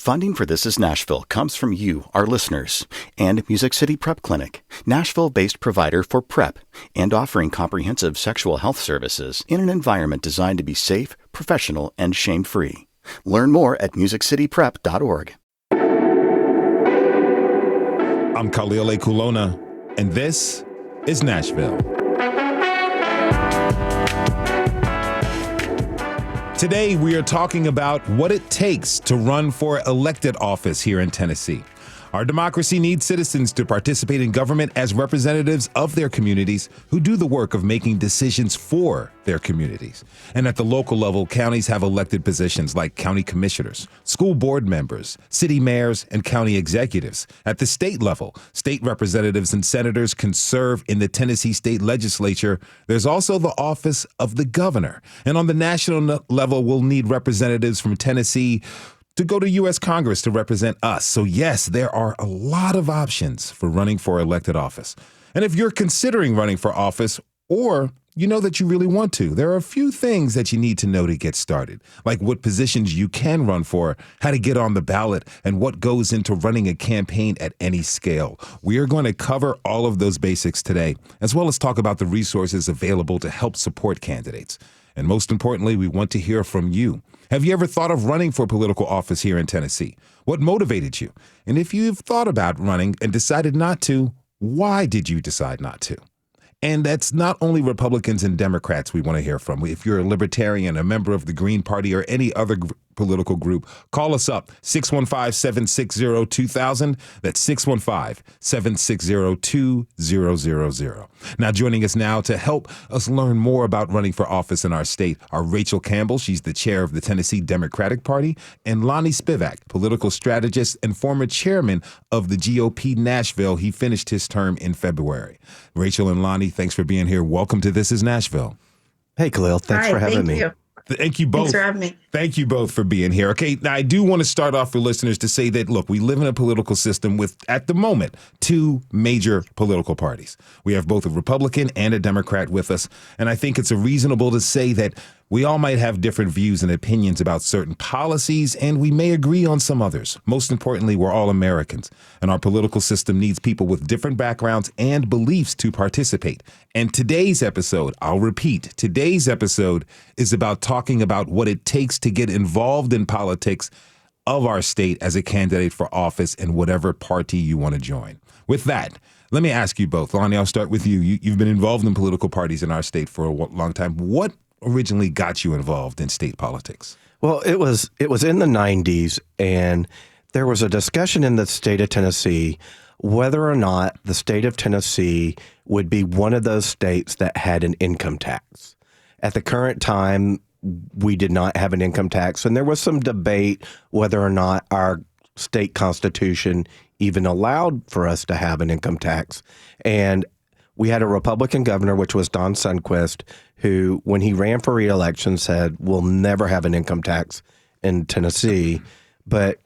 Funding for This Is Nashville comes from you, our listeners, and Music City Prep Clinic, Nashville-based provider for PrEP and offering comprehensive sexual health services in an environment designed to be safe, professional, and shame-free. Learn more at musiccityprep.org. I'm Khalil A. Kulona, and this is Nashville. Today, we are talking about what it takes to run for elected office here in Tennessee. Our democracy needs citizens to participate in government as representatives of their communities who do the work of making decisions for their communities. And at the local level, counties have elected positions like county commissioners, school board members, city mayors, and county executives. At the state level, state representatives and senators can serve in the Tennessee state legislature. There's also the office of the governor. And on the national level, we'll need representatives from Tennessee to go to U.S. Congress to represent us. So yes, there are a lot of options for running for elected office. And if you're considering running for office, or you know that you really want to, there are a few things that you need to know to get started, like what positions you can run for, how to get on the ballot, and what goes into running a campaign at any scale. We are going to cover all of those basics today, as well as talk about the resources available to help support candidates. And most importantly, we want to hear from you. Have you ever thought of running for political office here in Tennessee? What motivated you? And if you've thought about running and decided not to, why did you decide not to? And that's not only Republicans and Democrats we want to hear from. If you're a libertarian, a member of the Green Party, or any other political group, call us up, 615-760-2000. That's 615-760-2000. Now, joining us now to help us learn more about running for office in our state are Rachel Campbell. She's the chair of the Tennessee Democratic Party, and Lonnie Spivak, political strategist and former chairman of the GOP Nashville. He finished his term in February. Rachel and Lonnie, thanks for being here. Welcome to This Is Nashville. Hey, Khalil. Thanks for having me. Thank you both. Thanks for having me. Thank you both for being here. Okay, now I do want to start off for listeners to say that, look, we live in a political system with, at the moment, two major political parties. We have both a Republican and a Democrat with us, and I think it's reasonable to say that we all might have different views and opinions about certain policies, and we may agree on some others. Most importantly, we're all Americans, and our political system needs people with different backgrounds and beliefs to participate. And today's episode, I'll repeat, today's episode is about talking about what it takes to get involved in politics of our state as a candidate for office in whatever party you want to join. With that, let me ask you both. Lonnie, I'll start with you. You've been involved in political parties in our state for a long time. What originally got you involved in state politics? Well, it was in the 90s, and there was a discussion in the state of Tennessee whether or not the state of Tennessee would be one of those states that had an income tax. At the current time, we did not have an income tax, and there was some debate whether or not our state constitution even allowed for us to have an income tax. And we had a Republican governor, which was Don Sundquist, who, when he ran for re-election, said, we'll never have an income tax in Tennessee. But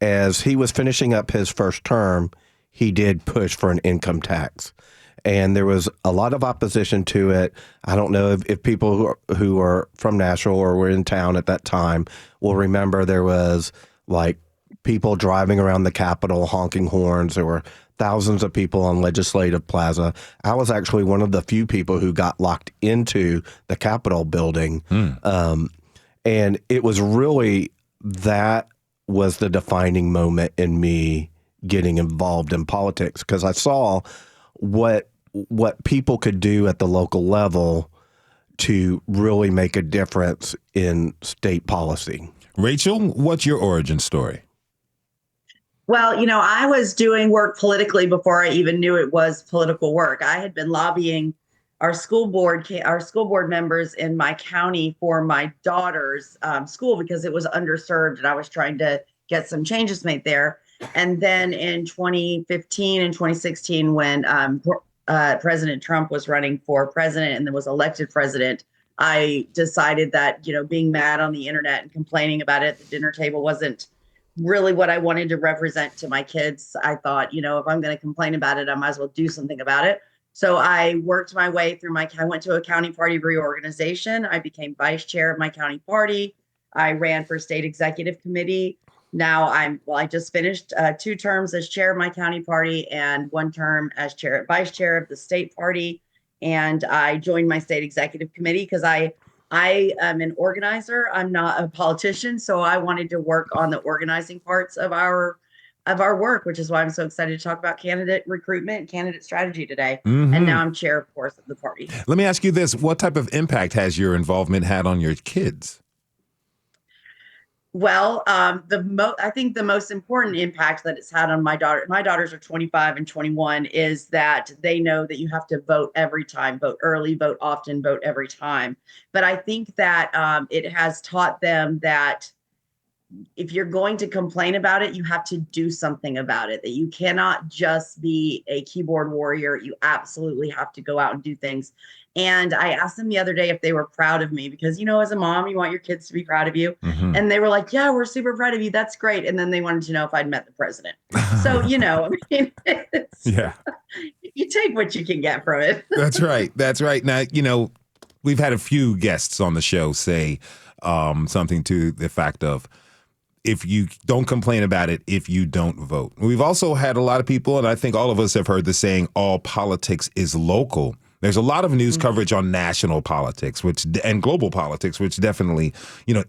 as he was finishing up his first term, he did push for an income tax. And there was a lot of opposition to it. I don't know if people who are from Nashville or were in town at that time will remember there was like people driving around the Capitol honking horns. There were thousands of people on Legislative Plaza. I was actually one of the few people who got locked into the Capitol building. And it was really, that was the defining moment in me getting involved in politics, because I saw what people could do at the local level to really make a difference in state policy. Rachel, what's your origin story? Well, I was doing work politically before I even knew it was political work. I had been lobbying our school board members in my county for my daughter's school because it was underserved, and I was trying to get some changes made there. And then in 2015 and 2016, when President Trump was running for president and then was elected president, I decided that, being mad on the internet and complaining about it at the dinner table wasn't really what I wanted to represent to my kids. I thought, if I'm going to complain about it, I might as well do something about it. So I worked my way through I went to a county party reorganization. I became vice chair of my county party. I ran for state executive committee. now I just finished 2 terms as chair of my county party and 1 term as vice chair of the state party. And I joined my state executive committee because I am an organizer. I'm not a politician. So I wanted to work on the organizing parts of our work, which is why I'm so excited to talk about candidate recruitment and candidate strategy today. And now I'm chair, of course, of the party. Let me ask you this. What type of impact has your involvement had on your kids? Well, I think the most important impact that it's had on my daughters are 25 and 21, is that they know that you have to vote every time, vote early, vote often, vote every time. But I think that it has taught them that if you're going to complain about it, you have to do something about it, that you cannot just be a keyboard warrior. You absolutely have to go out and do things. And I asked them the other day if they were proud of me, because, as a mom, you want your kids to be proud of you. Mm-hmm. And they were like, yeah, we're super proud of you. That's great. And then they wanted to know if I'd met the president. So, Yeah. You take what you can get from it. That's right. That's right. Now, we've had a few guests on the show say something to the fact of, if you don't complain about it, if you don't vote. We've also had a lot of people, and I think all of us have heard the saying, all politics is local. There's a lot of news coverage on national politics, and global politics, which definitely,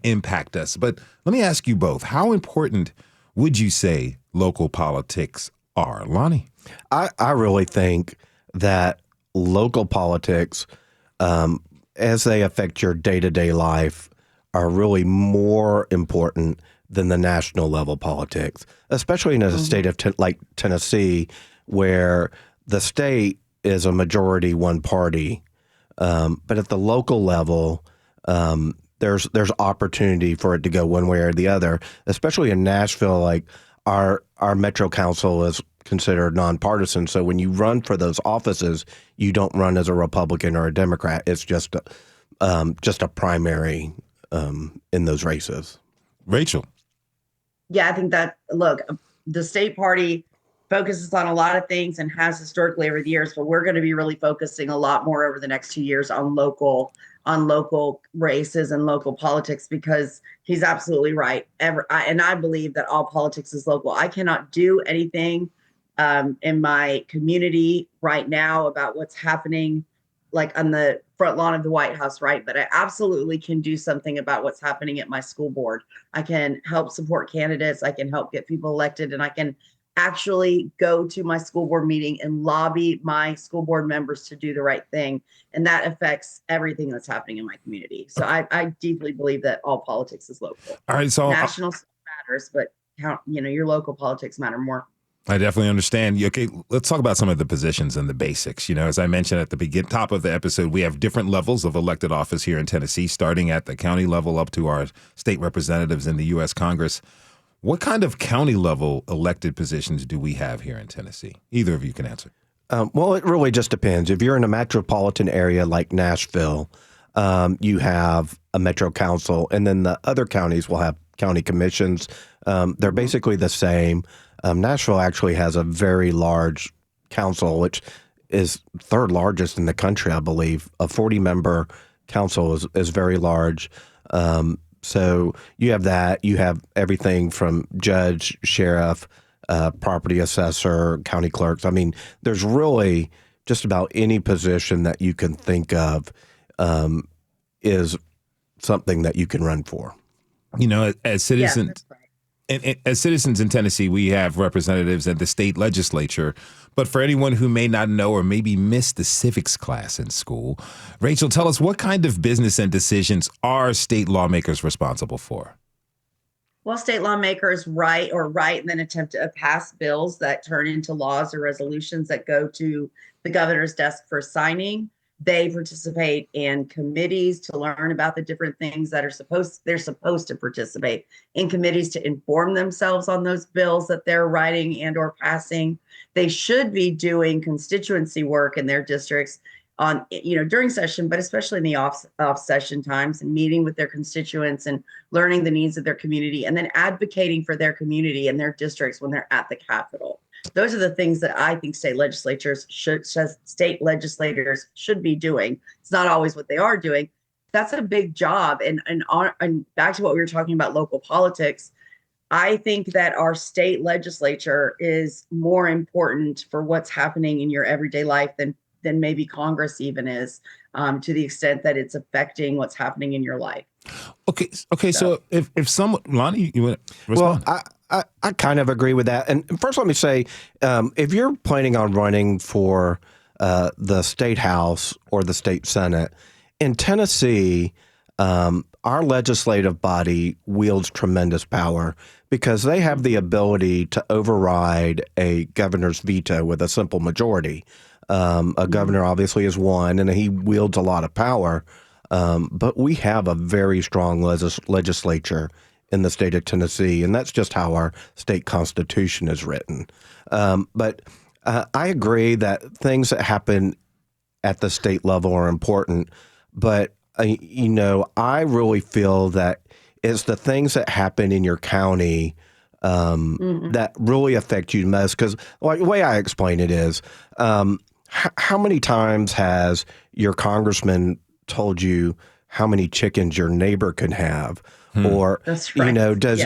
impact us. But let me ask you both, how important would you say local politics are? Lonnie? I really think that local politics, as they affect your day-to-day life, are really more important than the national level politics, especially in a state of like Tennessee, where the state is a majority one party. But at the local level, there's opportunity for it to go one way or the other, especially in Nashville. Like our Metro Council is considered nonpartisan. So when you run for those offices, you don't run as a Republican or a Democrat. It's just a primary in those races. Rachel? Yeah, I think that, look, the state party focuses on a lot of things and has historically over the years, but we're going to be really focusing a lot more over the next 2 years on local races and local politics, because he's absolutely right. And I believe that all politics is local. I cannot do anything in my community right now about what's happening like on the front lawn of the White House, right? But I absolutely can do something about what's happening at my school board. I can help support candidates. I can help get people elected, and I can actually go to my school board meeting and lobby my school board members to do the right thing. And that affects everything that's happening in my community. So I deeply believe that all politics is local. All right. So national stuff matters, but your local politics matter more. I definitely understand. Okay, let's talk about some of the positions and the basics. As I mentioned at the top of the episode, we have different levels of elected office here in Tennessee, starting at the county level up to our state representatives in the U.S. Congress. What kind of county level elected positions do we have here in Tennessee? Either of you can answer. Well, it really just depends. If you're in a metropolitan area like Nashville, you have a metro council, and then the other counties will have county commissions. They're basically the same. Nashville actually has a very large council, which is third largest in the country, I believe. A 40-member council is very large. So you have that. You have everything from judge, sheriff, property assessor, county clerks. I mean, there's really just about any position that you can think of is something that you can run for. As citizens, and as citizens in Tennessee, we have representatives at the state legislature. But for anyone who may not know or maybe missed the civics class in school, Rachel, tell us, what kind of business and decisions are state lawmakers responsible for? Well, state lawmakers write and then attempt to pass bills that turn into laws or resolutions that go to the governor's desk for signing. They participate in committees to learn about the different things that they're supposed to participate in committees to inform themselves on those bills that they're writing and or passing. They should be doing constituency work in their districts on, during session, but especially in the off session times, and meeting with their constituents and learning the needs of their community, and then advocating for their community and their districts when they're at the Capitol. Those are the things that I think state legislators should be doing. It's not always what they are doing. That's a big job. And back to what we were talking about, local politics. I think that our state legislature is more important for what's happening in your everyday life than maybe Congress even is, to the extent that it's affecting what's happening in your life. Okay. So if someone, Lonnie, you want to respond? Well, I kind of agree with that. And first, let me say, if you're planning on running for the state house or the state senate in Tennessee, our legislative body wields tremendous power because they have the ability to override a governor's veto with a simple majority. A governor obviously is one, and he wields a lot of power. But we have a very strong legislature in the state of Tennessee, and that's just how our state constitution is written. But I agree that things that happen at the state level are important, but I really feel that it's the things that happen in your county that really affect you most. Because the way I explain it is, how many times has your congressman told you how many chickens your neighbor can have? Or, That's right. Does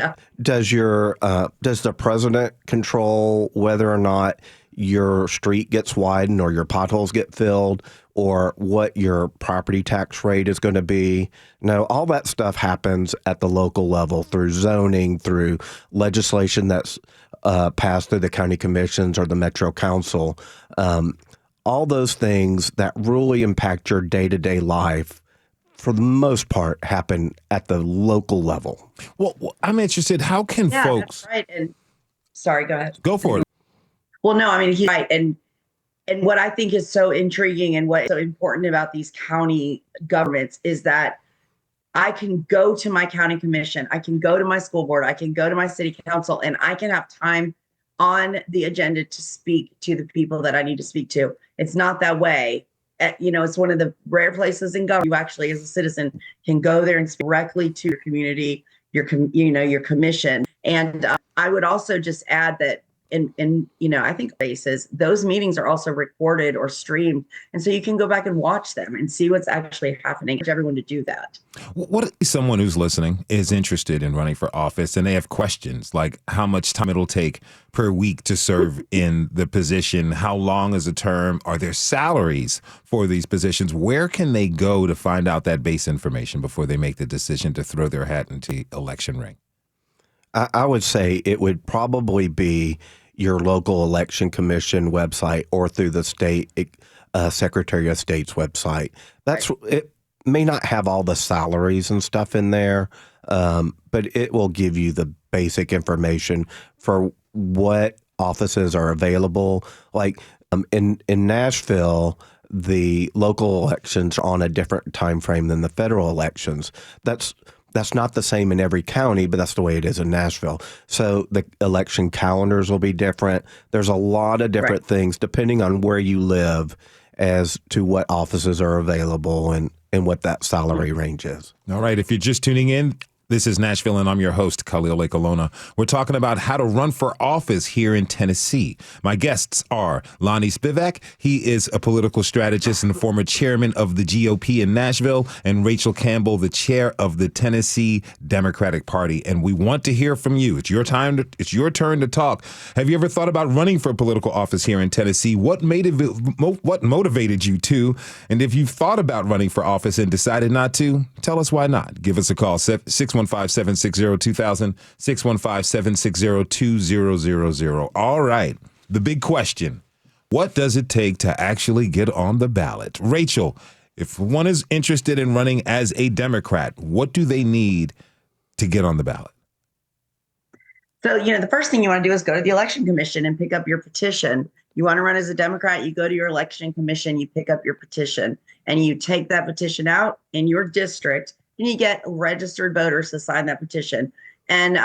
the president control whether or not your street gets widened or your potholes get filled or what your property tax rate is going to be? No, all that stuff happens at the local level through zoning, through legislation that's passed through the county commissions or the Metro Council. All those things that really impact your day-to-day life, for the most part, happen at the local level. Well, I'm interested. How can folks? That's right. And sorry, go ahead. Go for it. Well, no, I mean, he's right. And what I think is so intriguing and what's so important about these county governments is that I can go to my county commission, I can go to my school board, I can go to my city council, and I can have time on the agenda to speak to the people that I need to speak to. It's not that way. It's one of the rare places in government you actually, as a citizen, can go there and speak directly to your community, your commission. And I would also just add that I think places, those meetings are also recorded or streamed. And so you can go back and watch them and see what's actually happening. For everyone to do that. What if someone who's listening is interested in running for office and they have questions like how much time it'll take per week to serve in the position? How long is a term? Are there salaries for these positions? Where can they go to find out that base information before they make the decision to throw their hat into the election ring? I would say it would probably be your local election commission website or through the state Secretary of State's website. It may not have all the salaries and stuff in there, but it will give you the basic information for what offices are available. Like in Nashville, the local elections are on a different time frame than the federal elections. That's not the same in every county, but that's the way it is in Nashville. So the election calendars will be different. There's a lot of different things depending on where you live as to what offices are available and what that salary range is. All right. If you're just tuning in, this is Nashville, and I'm your host, Khalil Ekulona. We're talking about how to run for office here in Tennessee. My guests are Lonnie Spivak. He is a political strategist and former chairman of the GOP in Nashville, and Rachel Campbell, the chair of the Tennessee Democratic Party. And we want to hear from you. It's your turn to talk. Have you ever thought about running for political office here in Tennessee? What motivated you to? And if you've thought about running for office and decided not to, tell us why not. Give us a call, 615-760-2000, 615-760-2000. All right. The big question, what does it take to actually get on the ballot? Rachel, if one is interested in running as a Democrat, what do they need to get on the ballot? So, the first thing you want to do is go to the election commission and pick up your petition. You want to run as a Democrat, you go to your election commission, you pick up your petition, and you take that petition out in your district, and you get registered voters to sign that petition. And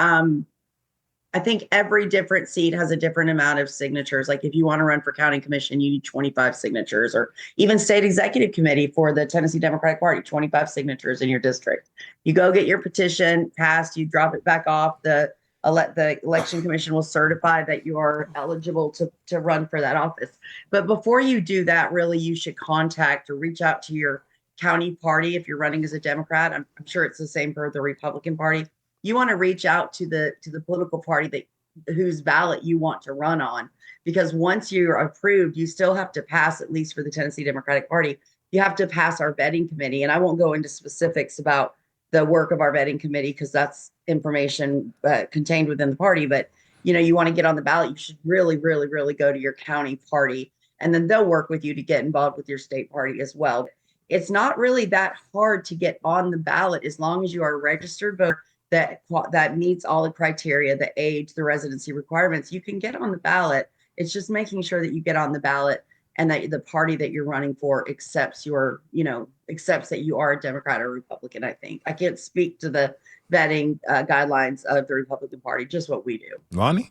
I think every different seat has a different amount of signatures. Like if you want to run for county commission, you need 25 signatures, or even state executive committee for the Tennessee Democratic Party, 25 signatures in your district. You go get your petition passed, you drop it back off. The election commission will certify that you're eligible to run for that office. But before you do that, really, you should contact or reach out to your county party if you're running as a Democrat. I'm sure it's the same for the Republican Party. you want to reach out to the political party whose ballot you want to run on, because once you're approved, you still have to pass, at least for the Tennessee Democratic Party, you have to pass our vetting committee. And I won't go into specifics about the work of our vetting committee because that's information contained within the party. But, you want to get on the ballot, you should really, really, really go to your county party, and then they'll work with you to get involved with your state party as well. It's not really that hard to get on the ballot as long as you are a registered voter that meets all the criteria, the age, the residency requirements. You can get on the ballot. It's just making sure that you get on the ballot and that the party that you're running for accepts that you are a Democrat or Republican. I think I can't speak to the vetting guidelines of the Republican Party, just what we do. Lonnie?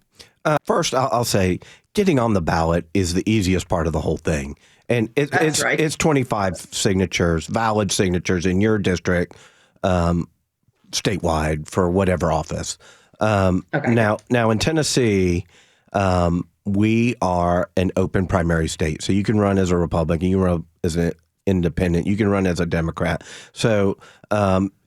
First, I'll say getting on the ballot is the easiest part of the whole thing. And it's 25 signatures, valid signatures in your district, statewide for whatever office. Okay. Now in Tennessee, we are an open primary state. So you can run as a Republican, you can run as an independent, you can run as a Democrat. So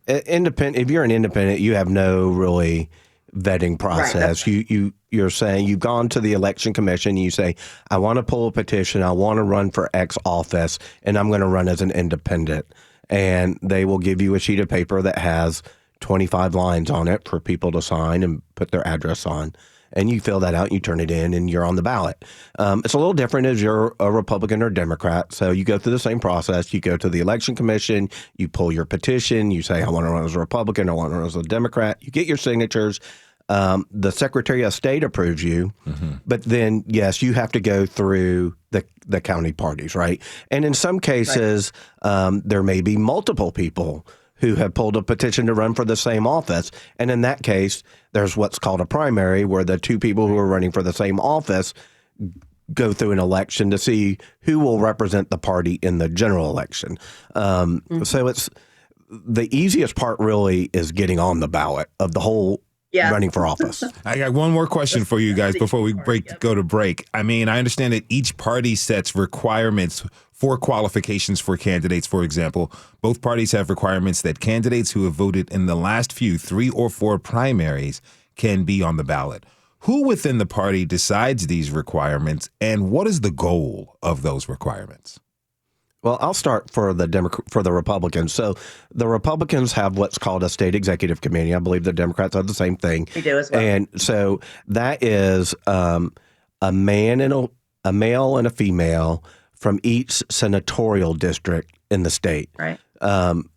independent, if you're an independent, you have no really vetting process. Right. You're saying you've gone to the election commission and you say, I want to pull a petition, I want to run for X office, and I'm going to run as an independent. And they will give you a sheet of paper that has 25 lines on it for people to sign and put their address on. And you fill that out, you turn it in, and you're on the ballot. It's a little different as you're a Republican or Democrat. So you go through the same process. You go to the election commission, you pull your petition, you say, I want to run as a Republican, I want to run as a Democrat. You get your signatures. The Secretary of State approves you. Mm-hmm. But then, yes, you have to go through the county parties, right? And in some cases, there may be multiple people who have pulled a petition to run for the same office. And in that case, there's what's called a primary, where the two people who are running for the same office go through an election to see who will represent the party in the general election. So it's the easiest part really is getting on the ballot of the whole running for office. I got one more question for you guys before we go to break. I mean, I understand that each party sets requirements for qualifications for candidates. For example, both parties have requirements that candidates who have voted in the last 3 or 4 primaries can be on the ballot. Who within the party decides these requirements, and what is the goal of those requirements? Well, I'll start for the Republicans. So the Republicans have what's called a state executive committee. I believe the Democrats have the same thing. We do as well. And so that is a male and a female from each senatorial district in the state. Right. And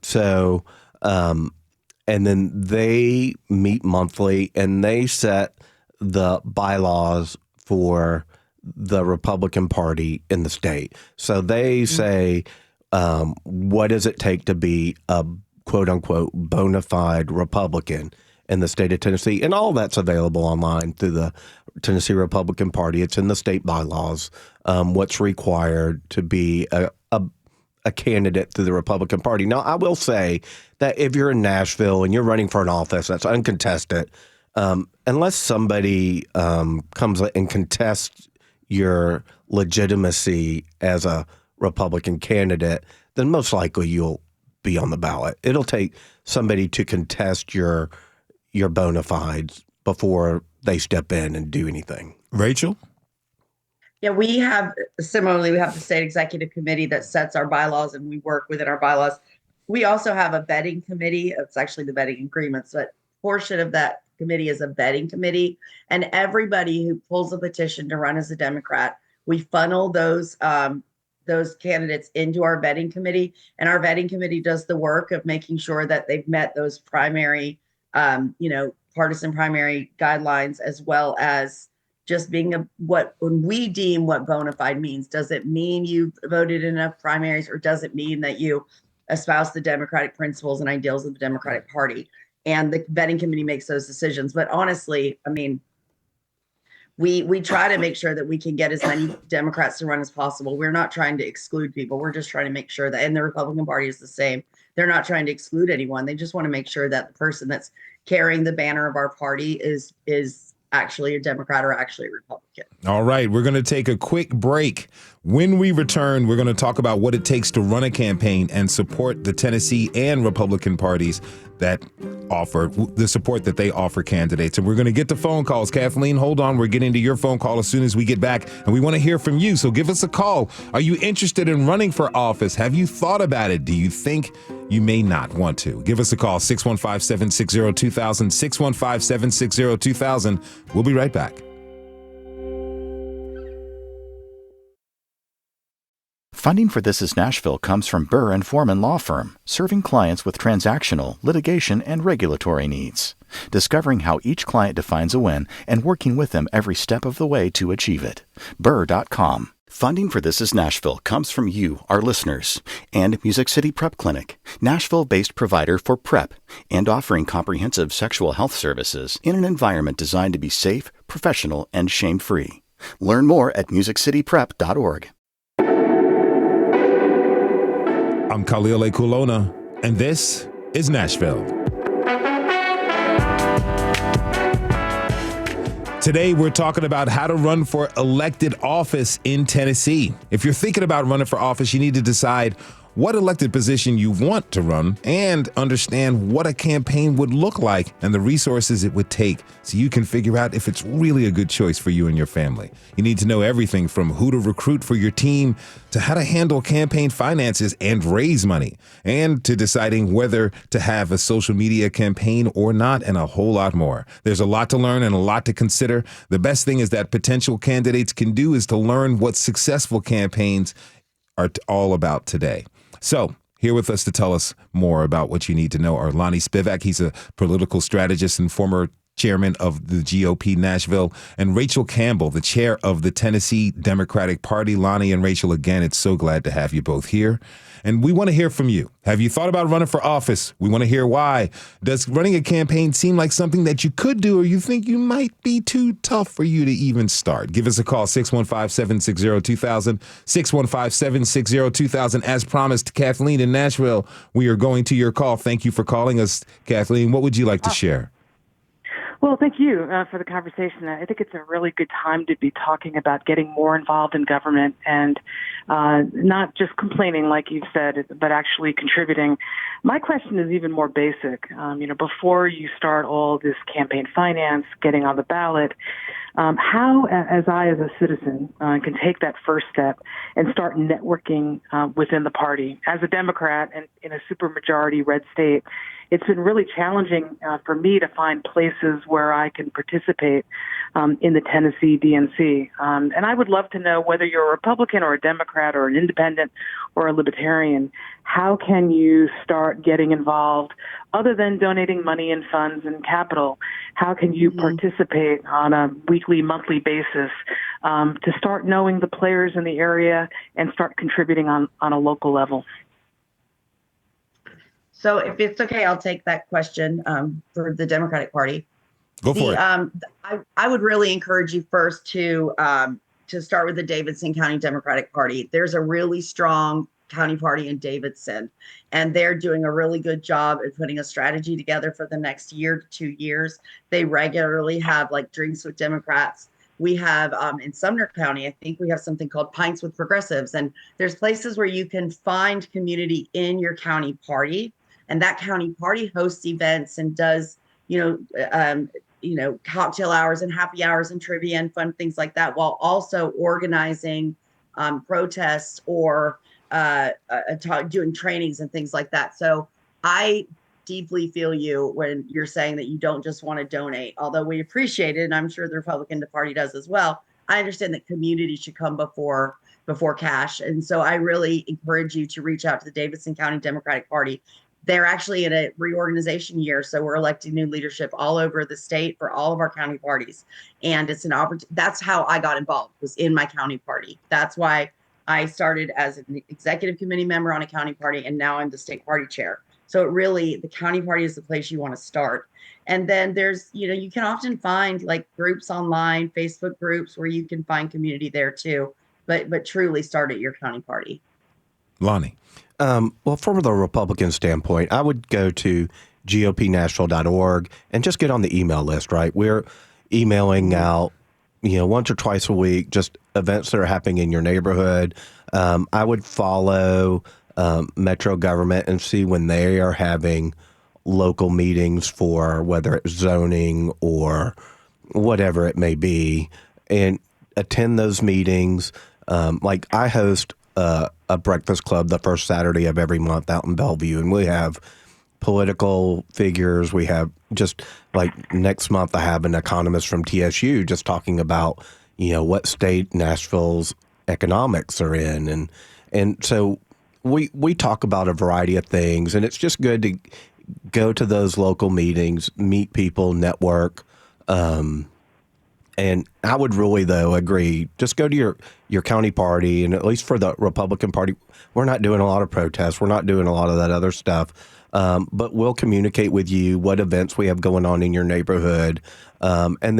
then they meet monthly and they set the bylaws for the Republican Party in the state. So they say, what does it take to be a quote unquote bona fide Republican in the state of Tennessee? And all that's available online through the Tennessee Republican Party. It's in the state bylaws. What's required to be a candidate through the Republican Party. Now, I will say that if you're in Nashville and you're running for an office that's uncontested, unless somebody comes and contests your legitimacy as a Republican candidate, then most likely you'll be on the ballot. It'll take somebody to contest your bona fides before they step in and do anything. Rachel? Yeah, we have the state executive committee that sets our bylaws and we work within our bylaws. We also have a vetting committee. It's actually the vetting agreements, but portion of that committee is a vetting committee. And everybody who pulls a petition to run as a Democrat, we funnel those candidates into our vetting committee. And our vetting committee does the work of making sure that they've met those primary, partisan primary guidelines, as well as just being when we deem what bona fide means. Does it mean you voted in enough primaries, or does it mean that you espouse the democratic principles and ideals of the Democratic Party? And the vetting committee makes those decisions. But honestly, I mean, we try to make sure that we can get as many Democrats to run as possible. We're not trying to exclude people. We're just trying to make sure that, and the Republican Party is the same. They're not trying to exclude anyone. They just want to make sure that the person that's carrying the banner of our party is actually a Democrat or actually a Republican. advocate. All right, we're going to take a quick break. When we return, we're going to talk about what it takes to run a campaign and support the Tennessee and Republican parties that offer the support that they offer candidates. And we're going to get to phone calls. Kathleen, hold on. We're getting to your phone call as soon as we get back. And we want to hear from you. So give us a call. Are you interested in running for office? Have you thought about it? Do you think you may not want to? Give us a call, 615-760-2000, 615-760-2000. We'll be right back. Funding for This Is Nashville comes from Burr and Foreman Law Firm, serving clients with transactional, litigation, and regulatory needs. Discovering how each client defines a win and working with them every step of the way to achieve it. Burr.com. Funding for This Is Nashville comes from you, our listeners, and Music City Prep Clinic, Nashville-based provider for PrEP and offering comprehensive sexual health services in an environment designed to be safe, professional, and shame-free. Learn more at musiccityprep.org. I'm Khalil A. Kulona, and this is Nashville. Today, we're talking about how to run for elected office in Tennessee. If you're thinking about running for office, you need to decide what elected position you want to run and understand what a campaign would look like and the resources it would take so you can figure out if it's really a good choice for you and your family. You need to know everything from who to recruit for your team to how to handle campaign finances and raise money, and to deciding whether to have a social media campaign or not, and a whole lot more. There's a lot to learn and a lot to consider. The best thing is that potential candidates can do is to learn what successful campaigns are all about today. So here with us to tell us more about what you need to know are Lonnie Spivak. He's a political strategist and former chairman of the GOP Nashville, and Rachel Campbell, the chair of the Tennessee Democratic Party. Lonnie and Rachel, again, it's so glad to have you both here. And we want to hear from you. Have you thought about running for office? We want to hear why. Does running a campaign seem like something that you could do, or you think you might be too tough for you to even start? Give us a call, 615-760-2000, 615-760-2000. As promised, Kathleen in Nashville, we are going to your call. Thank you for calling us, Kathleen. What would you like to share? Well, thank you for the conversation. I think it's a really good time to be talking about getting more involved in government and not just complaining, like you've said, but actually contributing. My question is even more basic. Before you start all this campaign finance, getting on the ballot, how, as a citizen, can take that first step and start networking within the party? As a Democrat and in a supermajority red state, it's been really challenging for me to find places where I can participate in the Tennessee DNC. And I would love to know whether you're a Republican or a Democrat or an independent or a libertarian, how can you start getting involved other than donating money and funds and capital? How can you participate on a weekly, monthly basis to start knowing the players in the area and start contributing on a local level? So if it's okay, I'll take that question for the Democratic Party. Go for it. I would really encourage you first to start with the Davidson County Democratic Party. There's a really strong county party in Davidson, and they're doing a really good job at putting a strategy together for the next year to 2 years. They regularly have like drinks with Democrats. We have in Sumner County, I think we have something called Pints with Progressives, and there's places where you can find community in your county party. And that county party hosts events and does, cocktail hours and happy hours and trivia and fun things like that, while also organizing protests or doing trainings and things like that. So I deeply feel you when you're saying that you don't just want to donate, although we appreciate it, and I'm sure the Republican Party does as well. I understand that community should come before cash. And so I really encourage you to reach out to the Davidson County Democratic Party. They're actually in a reorganization year, so we're electing new leadership all over the state for all of our county parties. And it's an opportunity. That's how I got involved, was in my county party. That's why I started as an executive committee member on a county party, and now I'm the state party chair. So it really, the county party is the place you want to start. And then there's, you can often find like groups online, Facebook groups, where you can find community there too. But truly start at your county party. Lonnie. Well, from the Republican standpoint, I would go to gopnashville.org and just get on the email list, right? We're emailing out once or twice a week, just events that are happening in your neighborhood. I would follow Metro government and see when they are having local meetings for whether it's zoning or whatever it may be, and attend those meetings. Like I host a breakfast club the first Saturday of every month out in Bellevue, and we have political figures. We have just like next month, I have an economist from TSU just talking about, what state Nashville's economics are in. And so we talk about a variety of things, and it's just good to go to those local meetings, meet people, network. And I would really, though, agree, just go to your county party, and at least for the Republican Party, we're not doing a lot of protests. We're not doing a lot of that other stuff. But we'll communicate with you what events we have going on in your neighborhood. And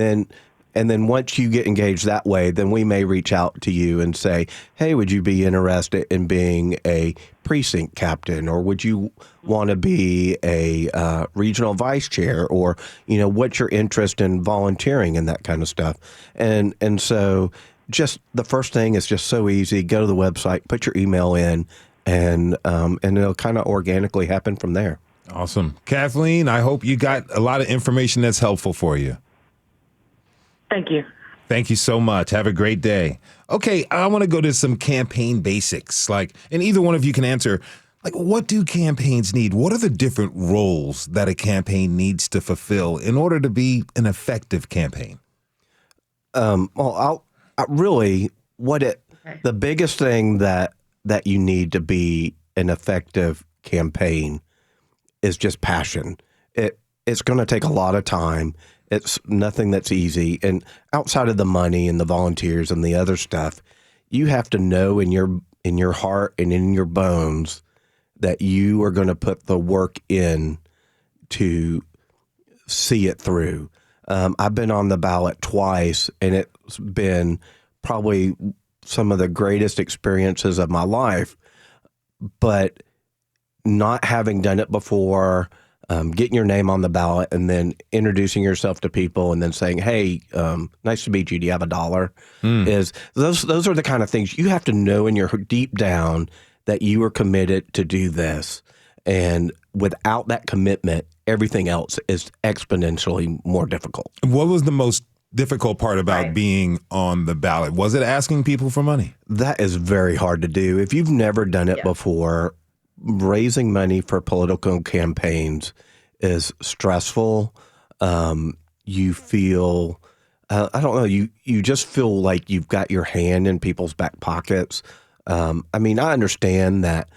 then once you get engaged that way, then we may reach out to you and say, hey, would you be interested in being a precinct captain? Or would you want to be a regional vice chair? Or, what's your interest in volunteering and that kind of stuff? And so just the first thing is just so easy. Go to the website, put your email in, and it'll kind of organically happen from there. Awesome. Kathleen, I hope you got a lot of information that's helpful for you. Thank you. Thank you so much. Have a great day. Okay, I want to go to some campaign basics. And either one of you can answer, what do campaigns need? What are the different roles that a campaign needs to fulfill in order to be an effective campaign? The biggest thing that you need to be an effective campaign is just passion. It's going to take a lot of time. It's nothing that's easy. And outside of the money and the volunteers and the other stuff, you have to know in your heart and in your bones that you are going to put the work in to see it through. I've been on the ballot twice, and it's been probably some of the greatest experiences of my life. But not having done it before, getting your name on the ballot and then introducing yourself to people and then saying, hey, nice to meet you. Do you have $1? Is those are the kind of things you have to know in your deep down that you are committed to do this. And without that commitment, everything else is exponentially more difficult. What was the most difficult part about being on the ballot? Was it asking people for money? That is very hard to do. If you've never done it before, raising money for political campaigns is stressful. You feel, I don't know, you just feel like you've got your hand in people's back pockets. I understand that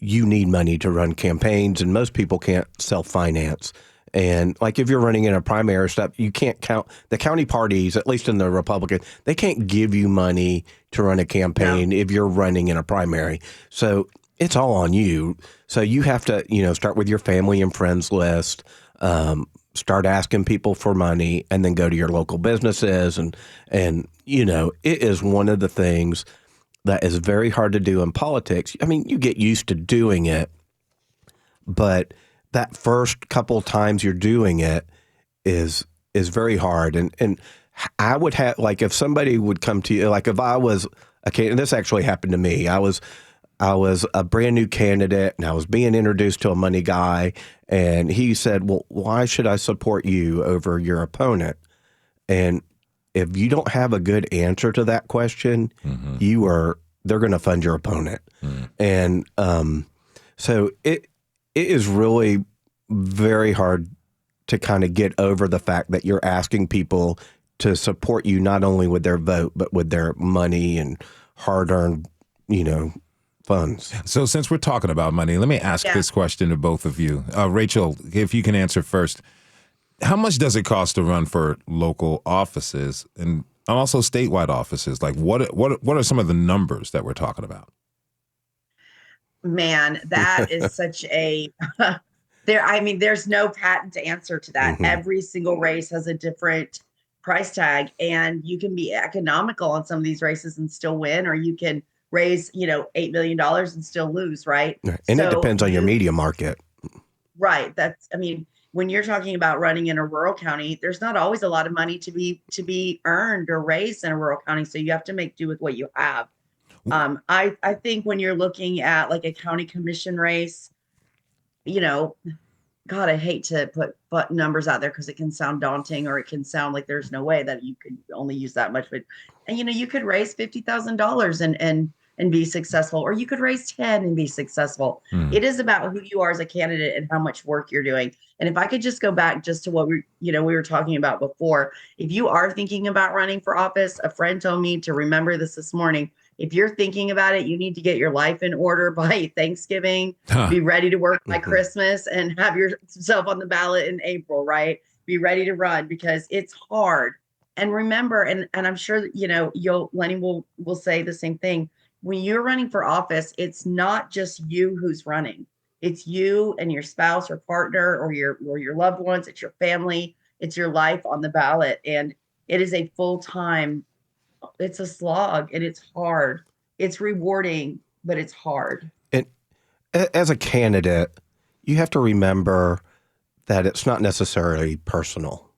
you need money to run campaigns, and most people can't self-finance. And if you're running in a primary stuff, you can't count the county parties, at least in the Republican, they can't give you money to run a campaign if you're running in a primary. So it's all on you. So you have to, start with your family and friends list, start asking people for money, and then go to your local businesses. And it is one of the things that is very hard to do in politics. You get used to doing it, but that first couple times you're doing it is very hard. And I would have, if somebody would come to you, if I was and this actually happened to me. I was a brand new candidate, and I was being introduced to a money guy, and he said, well, why should I support you over your opponent? And if you don't have a good answer to that question, they're going to fund your opponent. And so it is really very hard to kind of get over the fact that you're asking people to support you not only with their vote, but with their money and hard-earned, funds. So since we're talking about money, let me ask this question to both of you. Rachel, if you can answer first. How much does it cost to run for local offices and also statewide offices? What are some of the numbers that we're talking about? Man, that is such a there's no patent answer to that. Every single race has a different price tag, and you can be economical on some of these races and still win, or you can raise, $8 million and still lose, right? And it depends on your media market. Right. when you're talking about running in a rural county, there's not always a lot of money to be earned or raised in a rural county. So you have to make do with what you have. I think when you're looking at like a county commission race, you know, God, I hate to put numbers out there because it can sound daunting, or it can sound like there's no way that you could only use that much. But and you could raise $50,000 and be successful, or you could raise 10 and be successful. It is about who you are as a candidate and how much work you're doing. And if I could just go back just to what we were talking about before, if you are thinking about running for office, a friend told me to remember this morning. If you're thinking about it, you need to get your life in order by Thanksgiving, be ready to work by Christmas, and have yourself on the ballot in April, right? Be ready to run because it's hard. And remember, and I'm sure Lenny will say the same thing. When you're running for office, it's not just you who's running. It's you and your spouse or partner or your loved ones. It's your family. It's your life on the ballot. And it is a full-time, it's a slog, and it's hard. It's rewarding, but it's hard. And as a candidate, you have to remember that it's not necessarily personal,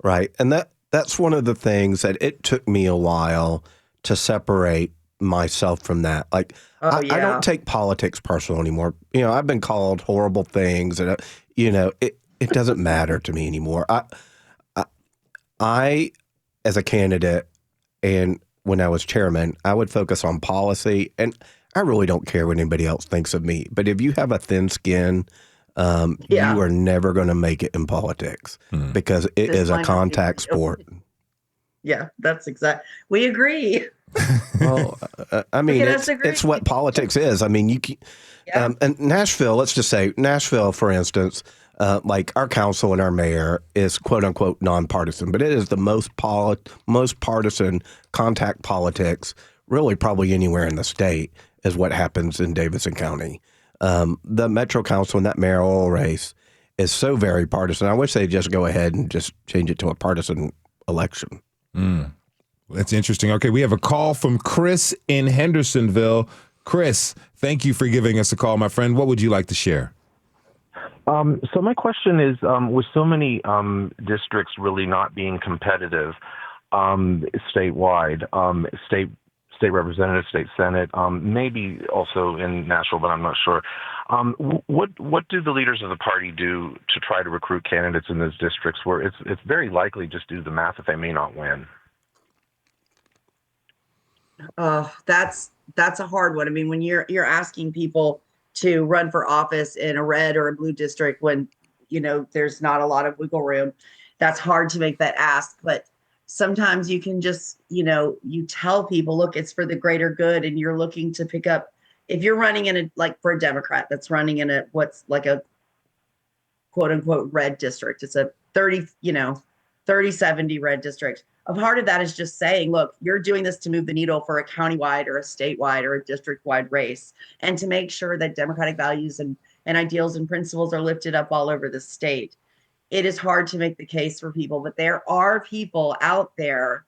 right? And that's one of the things that it took me a while to separate myself from that. Like, I don't take politics personal anymore. I've been called horrible things, and it doesn't matter to me anymore. I as a candidate, and when I was chairman, I would focus on policy, and I really don't care what anybody else thinks of me. But if you have a thin skin, you are never going to make it in politics because it is a contact sport. Yeah, that's exact. We agree. Well, I mean, it's what politics is. I mean, and Nashville, let's just say Nashville, for instance, like our council and our mayor is quote unquote nonpartisan, but it is the most partisan contact politics really probably anywhere in the state is what happens in Davidson County. The Metro Council and that mayoral race is so very partisan. I wish they'd just go ahead and just change it to a partisan election. That's interesting. Okay, we have a call from Chris in Hendersonville. Chris, thank you for giving us a call, my friend. What would you like to share? So my question is, with so many districts really not being competitive statewide, state representative, state senate, maybe also in Nashville, but I'm not sure. What do the leaders of the party do to try to recruit candidates in those districts where it's very likely, just do the math, that they may not win? That's a hard one. I mean, when you're asking people to run for office in a red or a blue district when there's not a lot of wiggle room, that's hard to make that ask. But sometimes you can just you tell people, look, it's for the greater good, and you're looking to pick up. If you're running in for a Democrat that's running in what's like a quote unquote red district, it's a 30-70 red district. A part of that is just saying, look, you're doing this to move the needle for a countywide or a statewide or a district-wide race, and to make sure that democratic values and ideals and principles are lifted up all over the state. It is hard to make the case for people, but there are people out there.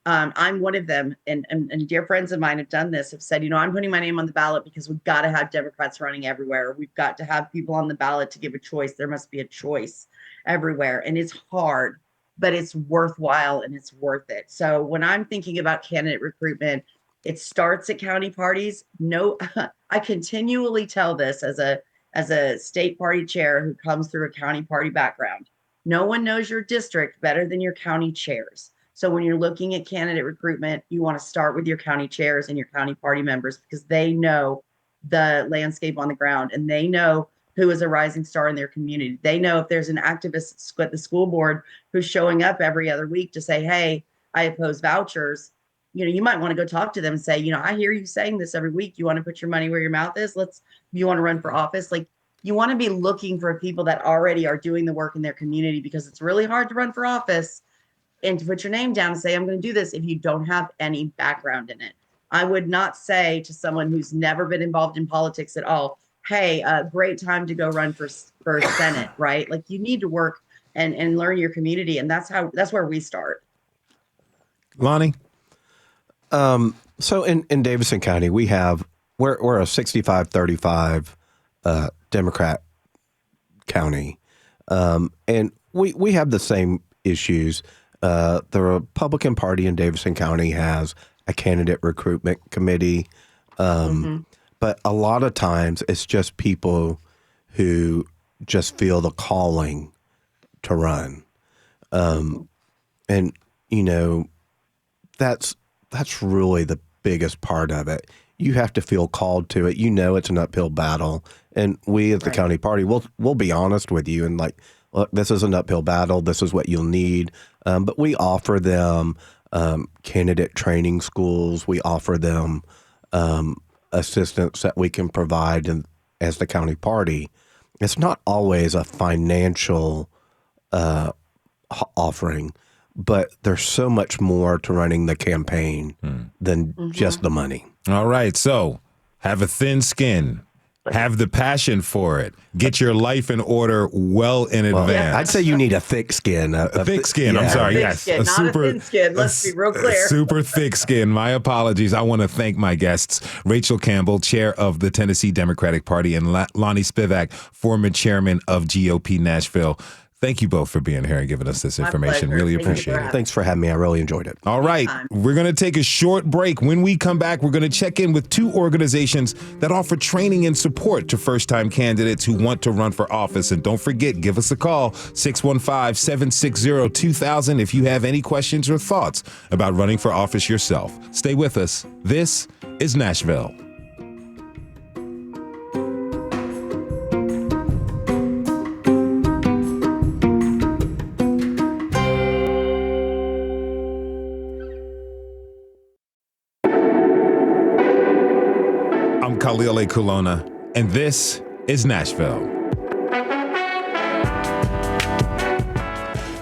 I'm one of them, and dear friends of mine have done this, have said, I'm putting my name on the ballot because we've got to have Democrats running everywhere. We've got to have people on the ballot to give a choice. There must be a choice everywhere. And it's hard, but it's worthwhile and it's worth it. So when I'm thinking about candidate recruitment, it starts at county parties. No, I continually tell this as a state party chair who comes through a county party background. No one knows your district better than your county chairs. So when you're looking at candidate recruitment, you want to start with your county chairs and your county party members, because they know the landscape on the ground, and they know who is a rising star in their community. They know if there's an activist at the school board who's showing up every other week to say, hey, I oppose vouchers. You might want to go talk to them and say, I hear you saying this every week. You want to put your money where your mouth is? You want to run for office? Like, you want to be looking for people that already are doing the work in their community, because it's really hard to run for office and to put your name down and say, I'm going to do this, if you don't have any background in it. I would not say to someone who's never been involved in politics at all, hey, great time to go run for Senate, right? Like, you need to work and learn your community. And that's where we start. Lonnie? So in Davidson County, we're a 65-35 Democrat county. And we have the same issues. The Republican Party in Davidson County has a candidate recruitment committee. But a lot of times it's just people who just feel the calling to run. And, you know, that's really the biggest part of it. You have to feel called to it. You know, it's an uphill battle. And we as the county party, we'll be honest with you and like, look, this is an uphill battle. This is what you'll need. But we offer them candidate training schools. We offer them assistance that we can provide as the county party. It's not always a financial offering, but there's so much more to running the campaign than just the money. All right. So have a thin skin. Have the passion for it. Get your life in order well in advance. I'd say you need a thick skin. A thick skin. I'm sorry. Yes. Skin, not a thin skin. Let's be real clear. Super thick skin. My apologies. I want to thank my guests, Rachel Campbell, chair of the Tennessee Democratic Party, and Lonnie Spivak, former chairman of GOP Nashville. Thank you both for being here and giving us this information. Pleasure. Really appreciate it. Thanks for having me. I really enjoyed it. All right. We're going to take a short break. When we come back, we're going to check in with two organizations that offer training and support to first-time candidates who want to run for office. And don't forget, give us a call, 615-760-2000, if you have any questions or thoughts about running for office yourself. Stay with us. This is Nashville. Khalil Kulona, and this is Nashville.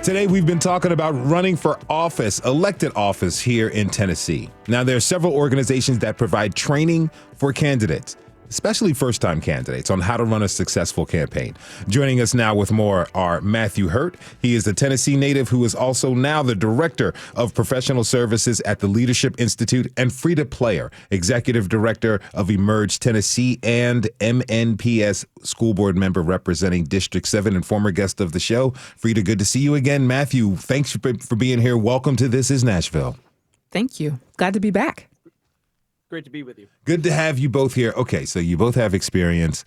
Today, we've been talking about running for office, elected office here in Tennessee. Now, there are several organizations that provide training for candidates, especially first-time candidates, on how to run a successful campaign. Joining us now with more are Matthew Hurt. He is a Tennessee native who is also now the Director of Professional Services at the Leadership Institute, and Frida Player, Executive Director of Emerge Tennessee and MNPS School Board member representing District 7 and former guest of the show. Frida, good to see you again. Matthew, thanks for being here. Welcome to This is Nashville. Thank you. Glad to be back. Great to be with you. Good to have you both here. Okay, so you both have experience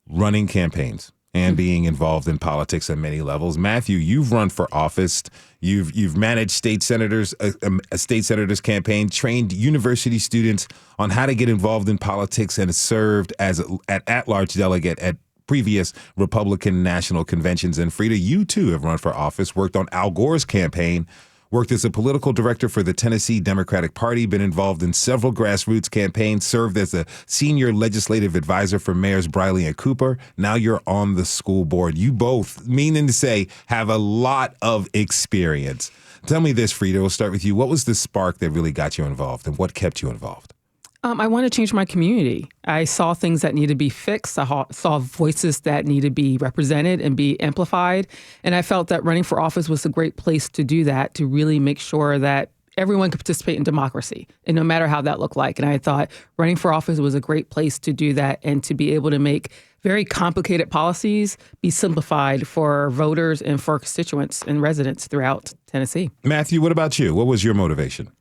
running campaigns and being involved in politics at many levels. Matthew, you've run for office. You've managed state senators, a state senator's campaign, trained university students on how to get involved in politics, and served as an at-large delegate at previous Republican national conventions. And Frida, you too have run for office, worked on Al Gore's campaign, worked as a political director for the Tennessee Democratic Party, been involved in several grassroots campaigns, served as a senior legislative advisor for Mayors Briley and Cooper. Now you're on the school board. You both, meaning to say, have a lot of experience. Tell me this, Frida, we'll start with you. What was the spark that really got you involved, and what kept you involved? I want to change my community. I saw things that need to be fixed. I saw voices that need to be represented and be amplified. And I felt that running for office was a great place to do that, to really make sure that everyone could participate in democracy, and no matter how that looked like. And I thought running for office was a great place to do that, and to be able to make very complicated policies be simplified for voters and for constituents and residents throughout Tennessee. Matthew, what about you? What was your motivation?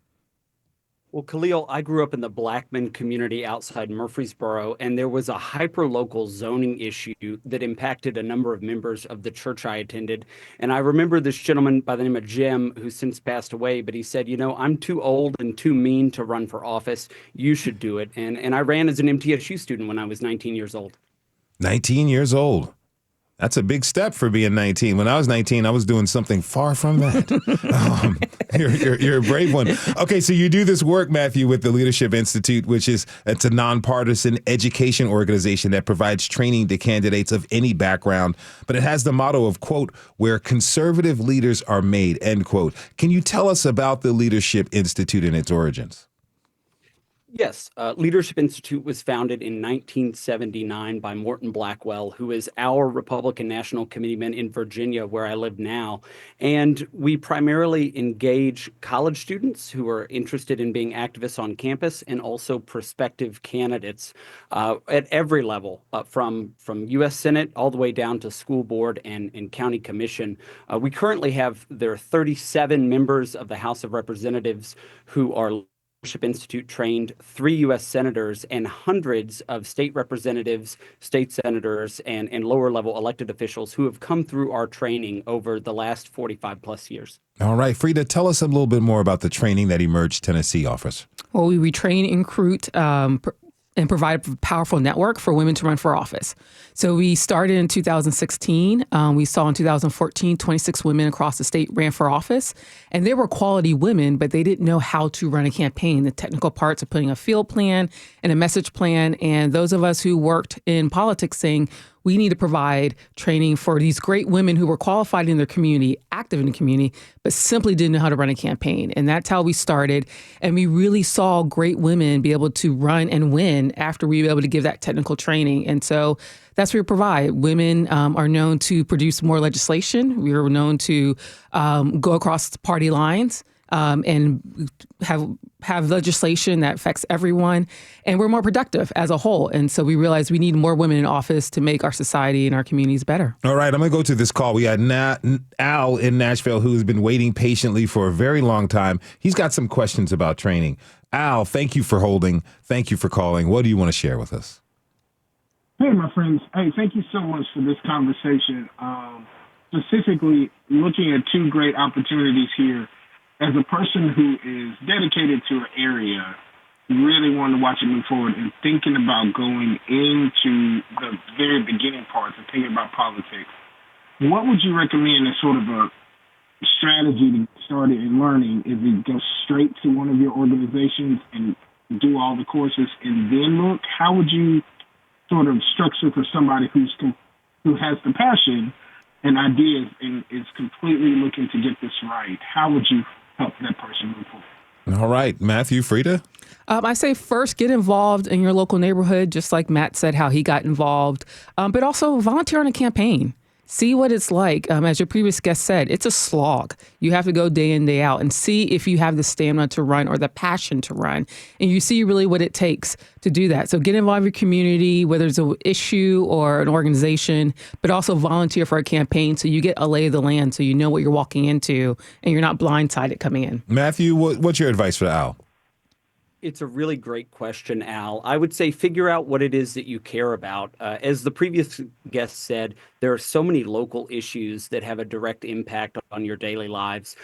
Well, Khalil, I grew up in the Blackman community outside Murfreesboro, and there was a hyper-local zoning issue that impacted a number of members of the church I attended. And I remember this gentleman by the name of Jim, who since passed away, but he said, you know, I'm too old and too mean to run for office. You should do it. And I ran as an MTSU student when I was 19 years old. 19 years old. That's a big step for being 19. When I was 19, I was doing something far from that. You're a brave one. Okay, so you do this work, Matthew, with the Leadership Institute, it's a nonpartisan education organization that provides training to candidates of any background. But it has the motto of, quote, where conservative leaders are made, end quote. Can you tell us about the Leadership Institute and its origins? Yes, Leadership Institute was founded in 1979 by Morton Blackwell, who is our Republican National Committeeman in Virginia, where I live now. And we primarily engage college students who are interested in being activists on campus and also prospective candidates at every level, from U.S. Senate all the way down to school board and county commission. We currently have there are 37 members of the House of Representatives who are Leadership Institute trained, 3 U.S. senators, and hundreds of state representatives, state senators, and lower level elected officials who have come through our training over the last 45 plus years. All right, Frida, tell us a little bit more about the training that Emerge Tennessee offers. Well, we retrain and recruit and provide a powerful network for women to run for office. So we started in 2016. We saw in 2014, 26 women across the state ran for office. And they were quality women, but they didn't know how to run a campaign, the technical parts of putting a field plan and a message plan. And those of us who worked in politics saying, we need to provide training for these great women who were qualified in their community, active in the community, but simply didn't know how to run a campaign. And that's how we started. And we really saw great women be able to run and win after we were able to give that technical training. And so that's what we provide. Women are known to produce more legislation. We are known to go across party lines and have legislation that affects everyone. And we're more productive as a whole. And so we realize we need more women in office to make our society and our communities better. All right, I'm going to go to this call. We had Al in Nashville, who has been waiting patiently for a very long time. He's got some questions about training. Al, thank you for holding. Thank you for calling. What do you want to share with us? Hey, my friends. Hey, thank you so much for this conversation. Specifically, looking at 2 great opportunities here. As a person who is dedicated to an area, really want to watch it move forward and thinking about going into the very beginning parts and thinking about politics, what would you recommend as sort of a strategy to get started in learning? Is it go straight to one of your organizations and do all the courses and then look? How would you sort of structure for somebody who has the passion and ideas and is completely looking to get this right? How would you help that person move forward? All right, Matthew, Frida? I say first, get involved in your local neighborhood, just like Matt said how he got involved, but also volunteer on a campaign. See what it's like. As your previous guest said, it's a slog. You have to go day in, day out and see if you have the stamina to run or the passion to run. And you see really what it takes to do that. So get involved in your community, whether it's an issue or an organization, but also volunteer for a campaign so you get a lay of the land so you know what you're walking into and you're not blindsided coming in. Matthew, what's your advice for Al? It's a really great question, Al. I would say figure out what it is that you care about. As the previous guest said, there are so many local issues that have a direct impact on your daily lives,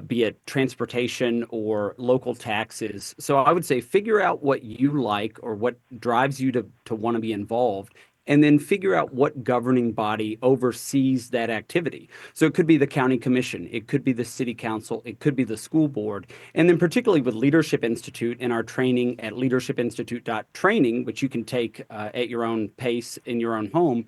be it transportation or local taxes. So I would say figure out what you like or what drives you to want to be involved, and then figure out what governing body oversees that activity. So it could be the county commission, it could be the city council, it could be the school board. And then particularly with Leadership Institute and our training at leadershipinstitute.training, which you can take at your own pace in your own home,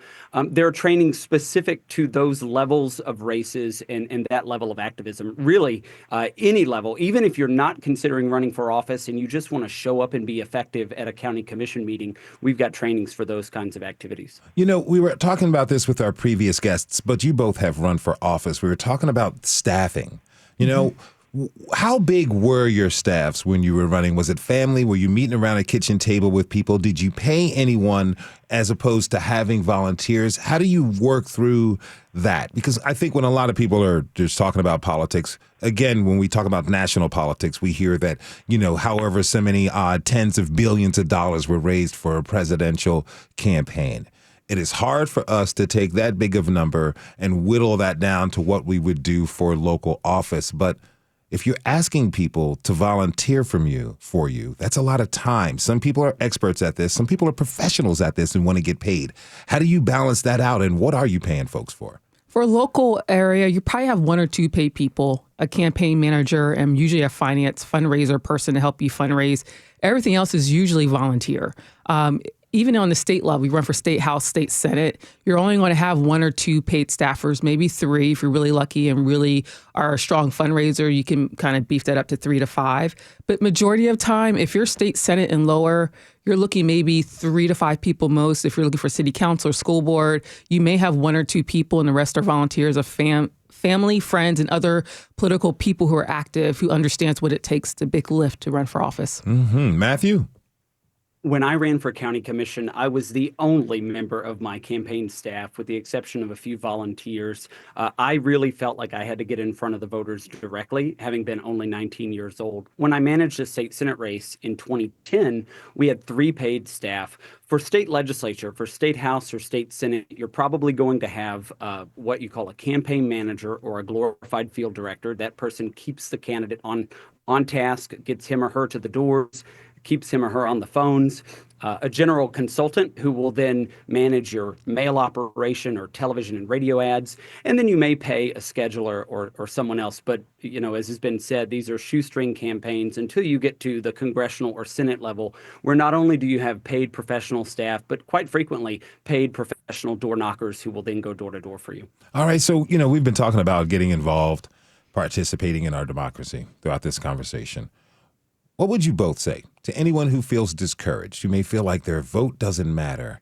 there are trainings specific to those levels of races and that level of activism. Really, any level, even if you're not considering running for office and you just want to show up and be effective at a county commission meeting, we've got trainings for those kinds of activities. You know, we were talking about this with our previous guests, but you both have run for office. We were talking about staffing. You know, how big were your staffs when you were running? Was it family? Were you meeting around a kitchen table with people? Did you pay anyone as opposed to having volunteers? How do you work through that? Because I think when a lot of people are just talking about politics, again, when we talk about national politics, we hear that, you know, however so many tens of billions of dollars were raised for a presidential campaign. It is hard for us to take that big of a number and whittle that down to what we would do for local office. But if you're asking people to volunteer for you, that's a lot of time. Some people are experts at this. Some people are professionals at this and want to get paid. How do you balance that out? And what are you paying folks for? For a local area, you probably have 1 or 2 paid people, a campaign manager, and usually a finance fundraiser person to help you fundraise. Everything else is usually volunteer. even on the state level, you run for state house, state senate, you're only going to have 1 or 2 paid staffers, maybe 3 if you're really lucky and really are a strong fundraiser. You can kind of beef that up to 3 to 5. But majority of time, if you're state senate and lower, you're looking maybe 3 to 5 people most. If you're looking for city council or school board, you may have 1 or 2 people, and the rest are volunteers of family, friends, and other political people who are active, who understands what it takes to big lift to run for office. Mm-hmm. Matthew? When I ran for county commission, I was the only member of my campaign staff, with the exception of a few volunteers. I really felt like I had to get in front of the voters directly, having been only 19 years old. When I managed a state senate race in 2010, we had 3 paid staff. For state legislature, for state house or state senate, you're probably going to have what you call a campaign manager or a glorified field director. That person keeps the candidate on task, gets him or her to the doors, keeps him or her on the phones, a general consultant who will then manage your mail operation or television and radio ads, and then you may pay a scheduler or someone else. But, as has been said, these are shoestring campaigns until you get to the congressional or Senate level, where not only do you have paid professional staff, but quite frequently paid professional door knockers who will then go door to door for you. All right. So, we've been talking about getting involved, participating in our democracy throughout this conversation. What would you both say to anyone who feels discouraged, who may feel like their vote doesn't matter?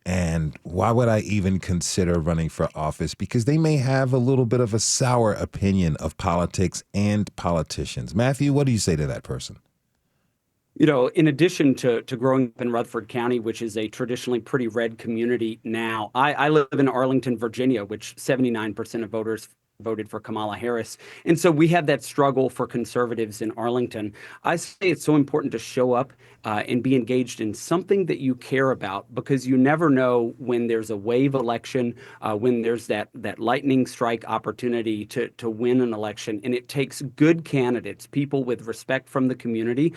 And why would I even consider running for office? Because they may have a little bit of a sour opinion of politics and politicians. Matthew, what do you say to that person? In addition to growing up in Rutherford County, which is a traditionally pretty red community now, I live in Arlington, Virginia, which 79% of voters voted for Kamala Harris. And so we have that struggle for conservatives in Arlington. I say it's so important to show up and be engaged in something that you care about, because you never know when there's a wave election, when there's that lightning strike opportunity to win an election. And it takes good candidates, people with respect from the community,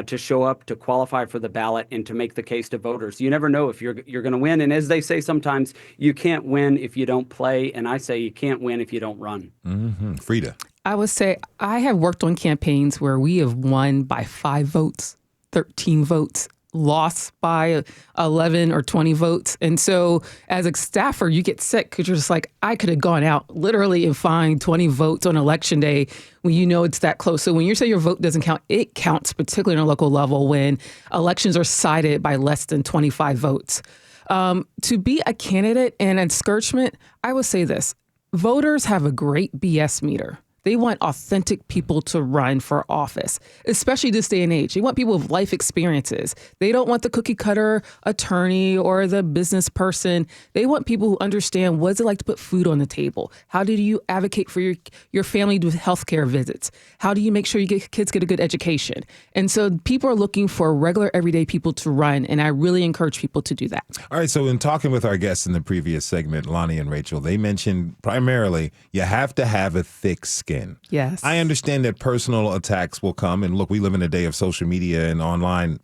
to show up, to qualify for the ballot, and to make the case to voters. You never know if you're going to win. And as they say sometimes, you can't win if you don't play. And I say you can't win if you don't run. Mm-hmm. Frida? I would say I have worked on campaigns where we have won by 5 votes, 13 votes, lost by 11 or 20 votes. And so as a staffer, you get sick because you're just like, I could have gone out literally and find 20 votes on election day when you know it's that close. So when you say your vote doesn't count, it counts, particularly on a local level when elections are cited by less than 25 votes. To be a candidate and a discouragement, I would say this. Voters have a great BS meter. They want authentic people to run for office, especially this day and age. They want people with life experiences. They don't want the cookie cutter attorney or the business person. They want people who understand what it's like to put food on the table. How do you advocate for your family with healthcare visits? How do you make sure kids get a good education? And so people are looking for regular, everyday people to run, and I really encourage people to do that. All right, so in talking with our guests in the previous segment, Lonnie and Rachel, they mentioned primarily you have to have a thick skin. Yes. I understand that personal attacks will come. And look, we live in a day of social media and online,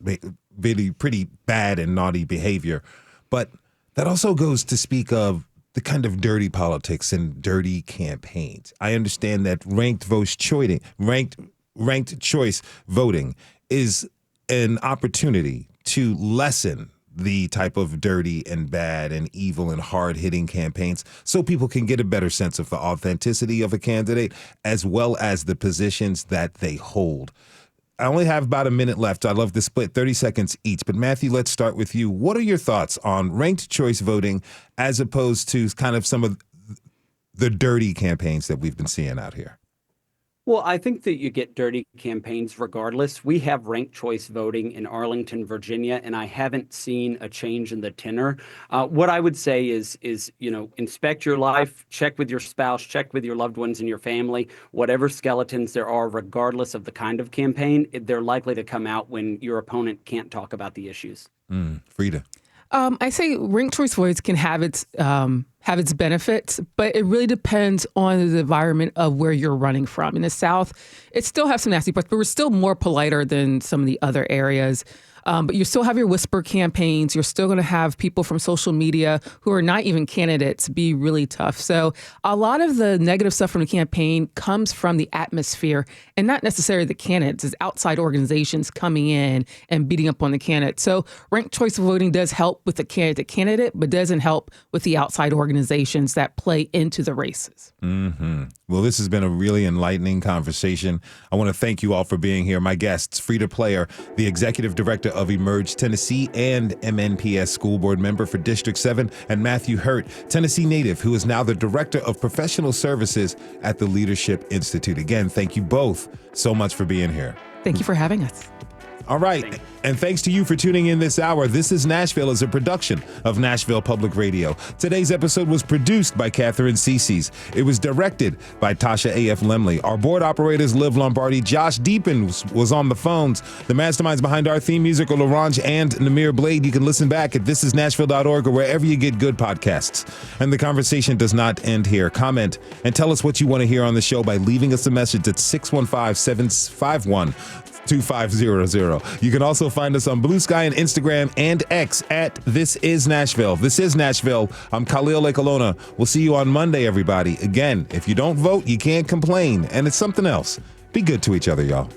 really pretty bad and naughty behavior. But that also goes to speak of the kind of dirty politics and dirty campaigns. I understand that ranked choice voting is an opportunity to lessen the type of dirty and bad and evil and hard-hitting campaigns so people can get a better sense of the authenticity of a candidate as well as the positions that they hold. I only have about a minute left. I'd love to split 30 seconds each. But Matthew, let's start with you. What are your thoughts on ranked choice voting as opposed to kind of some of the dirty campaigns that we've been seeing out here? Well, I think that you get dirty campaigns regardless. We have ranked choice voting in Arlington, Virginia, and I haven't seen a change in the tenor. What I would say is inspect your life, check with your spouse, check with your loved ones and your family. Whatever skeletons there are, regardless of the kind of campaign, they're likely to come out when your opponent can't talk about the issues. Frida? I say ranked choice votes can have its benefits, but it really depends on the environment of where you're running from. In the South, it still has some nasty parts, but we're still more politer than some of the other areas. But you still have your whisper campaigns. You're still going to have people from social media who are not even candidates be really tough. So a lot of the negative stuff from the campaign comes from the atmosphere and not necessarily the candidates. It's outside organizations coming in and beating up on the candidate. So ranked choice voting does help with the candidate, but doesn't help with the outside organizations that play into the races. Mm-hmm. Well, this has been a really enlightening conversation. I want to thank you all for being here. My guests, Frida Player, the Executive Director of Emerge Tennessee and MNPS School Board Member for District 7, and Matthew Hurt, Tennessee native, who is now the Director of Professional Services at the Leadership Institute. Again, thank you both so much for being here. Thank you for having us. All right. And thanks to you for tuning in this hour. This is Nashville is a production of Nashville Public Radio. Today's episode was produced by Katherine Ceicys. It was directed by Tasha A.F. Lemley. Our board operators, Liv Lombardi, Josh Deepin was on the phones. The masterminds behind our theme music are LaRange and Namir Blade. You can listen back at thisisnashville.org or wherever you get good podcasts. And the conversation does not end here. Comment and tell us what you want to hear on the show by leaving us a message at 615-751-2500. You can also find us on Blue Sky and Instagram and X at This Is Nashville. This is Nashville. I'm Khalil Lekalona. We'll see you on Monday, everybody. Again, if you don't vote, you can't complain. And it's something else. Be good to each other, y'all.